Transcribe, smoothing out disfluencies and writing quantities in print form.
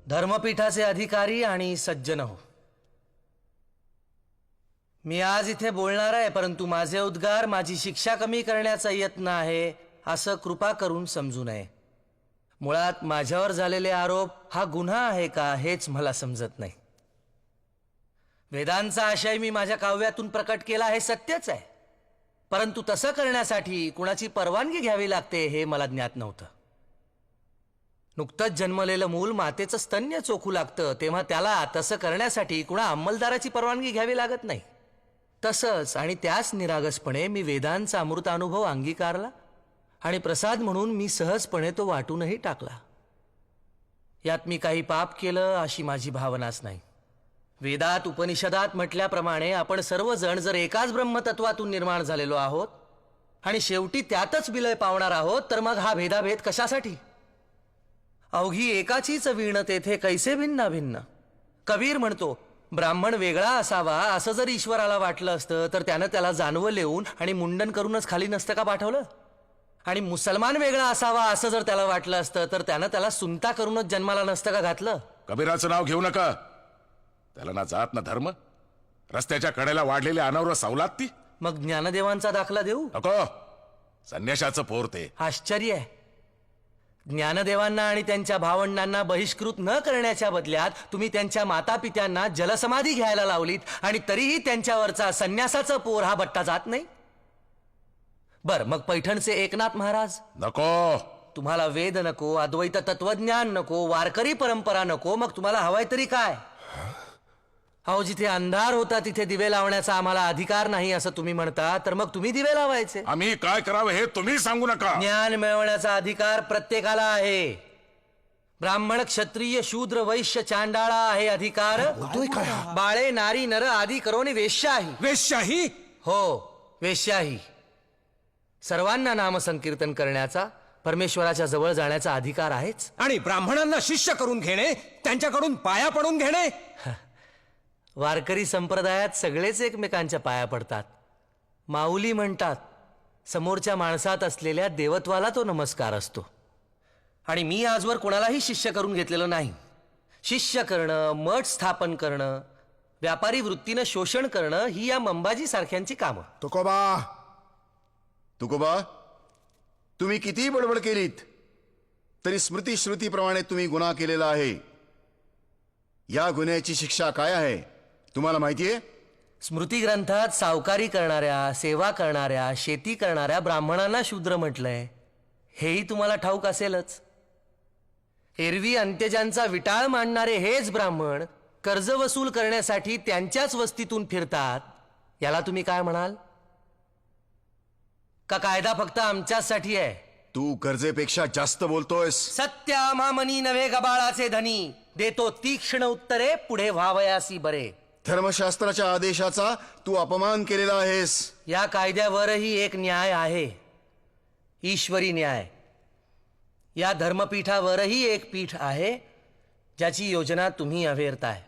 धर्मपीठाचे अधिकारी आणि सज्जन हो, मी आज इथे बोलणार आहे, परंतु माझे उद्गार माझी शिक्षा कमी करण्याचा यत्न आहे असं कृपा करून समजू नये. मुळात माझ्यावर झालेले आरोप हा गुन्हा आहे का हेच मला समजत नाही. वेदांचा आशय मी माझ्या काव्यातून प्रकट केला हे सत्यच आहे, परंतु तसं करण्यासाठी कुणाची परवानगी घ्यावी लागते हे मला ज्ञात नव्हतं. नुकतंच जन्मलेलं मूल मातेचं स्तन्य चोखू लागतं तेव्हा त्याला तसं करण्यासाठी कुणा अंमलदाराची परवानगी घ्यावी लागत नाही. तसंच आणि त्याच निरागसपणे मी वेदांचा अमृतानुभव अंगीकारला आणि प्रसाद म्हणून मी सहजपणे तो वाटूनही टाकला. यात मी काही पाप केलं अशी माझी भावनाच नाही. वेदात उपनिषदात म्हटल्याप्रमाणे आपण सर्वजण जर एकाच ब्रह्मतत्वातून निर्माण झालेलो आहोत आणि शेवटी त्यातच विलय पावणार आहोत, तर मग हा भेदाभेद कशासाठी? अवघी एकाचीच वीण तेथे कैसे भिन्न भिन्न. कबीर म्हणतो, ब्राह्मण वेगळा असावा असं जर ईश्वराला वाटलं असतं तर त्यानं त्याला जानवं लिहून आणि मुंडन करूनच खाली नसतं का पाठवलं? आणि मुसलमान वेगळा असावा असं जर त्याला वाटलं असतं तर त्यानं त्याला सुनता करूनच जन्माला नसतं का घातलं? कबीराचं नाव घेऊ नका. त्याला ना जात ना धर्म. रस्त्याच्या कडेला वाढलेली अनावर सवलात ती. मग ज्ञानदेवांचा दाखला देऊ नको. संन्याशाचं पोर ते. आश्चर्य आहे. ज्ञानदेवांना आणि त्यांच्या भावंडांना बहिष्कृत न करण्याच्या बदल्यात तुम्ही त्यांच्या माता पित्यांना जलसमाधी घ्यायला लावलीत आणि तरीही त्यांच्यावरचा संन्यासाचं पोर हा बट्टा जात नाही. बर, मग पैठणचे एकनाथ महाराज नको. तुम्हाला वेद नको, अद्वैत तत्वज्ञान नको, वारकरी परंपरा नको, मग तुम्हाला हवाय तरी काय? अहो, जिथे अंधार होता तिथे दिवे लावण्याचा आम्हाला अधिकार नाही असं तुम्ही म्हणता, तर मग तुम्ही दिवे लावायचे. आम्ही काय करावं हे तुम्ही सांगू नका. ज्ञान मिळवण्याचा अधिकार प्रत्येकाला आहे. ब्राह्मण, क्षत्रिय, शूद्र, वैश्य, चांडाळा आहे अधिकार. बाळे, नारी, नर आदी करोनी वेश्याही. वेश्याही? हो, वेश्याही. सर्वांना नामसंकीर्तन करण्याचा, परमेश्वराच्या जवळ जाण्याचा अधिकार आहेच. आणि ब्राह्मणांना शिष्य करून घेणे, त्यांच्याकडून पाया पडून घेणे? वारकरी संप्रदायात सगळेच एकमेकांच्या पाया पडतात. माऊली म्हणतात, समोरच्या माणसात असलेल्या देवत्वाला तो नमस्कार असतो. आणि मी आजवर कोणालाही शिष्य करून घेतलेलं नाही. शिष्य करणं, मठ स्थापन करणं, व्यापारी वृत्तीनं शोषण करणं ही या मंबाजी सारख्यांची कामं. तुकोबा, तुम्ही कितीही बडबड केलीत तरी स्मृती श्रुतीप्रमाणे तुम्ही गुन्हा केलेला आहे. या गुन्ह्याची शिक्षा काय आहे तुम्हाला माहितीये? स्मृती ग्रंथात सावकारी करणाऱ्या, सेवा करणाऱ्या, शेती करणाऱ्या ब्राह्मणांना शूद्र म्हटलंय. हेही तुम्हाला ठाऊक असेलच. एरवी अंत्यजांचा विटाळ मांडणारे हेच ब्राह्मण कर्ज वसूल करण्यासाठी त्यांच्याच वस्तीतून फिरतात. याला तुम्ही काय म्हणाल? का कायदा फक्त आमच्यासाठी आहे? तू गरजेपेक्षा जास्त बोलतोयस. सत्या मामनी नव्हे गबाळाचे धनी, देतो तीक्ष्ण उत्तरे पुढे व्हावयासी बरे. धर्मशास्त्राच्या आदेशाचा तू अपमान केलेला आहेस. या कायद्यावरही एक न्याय आहे, ईश्वरी न्याय. या धर्मपीठावरही एक पीठ आहे ज्याची योजना तुम्ही अवेरताय.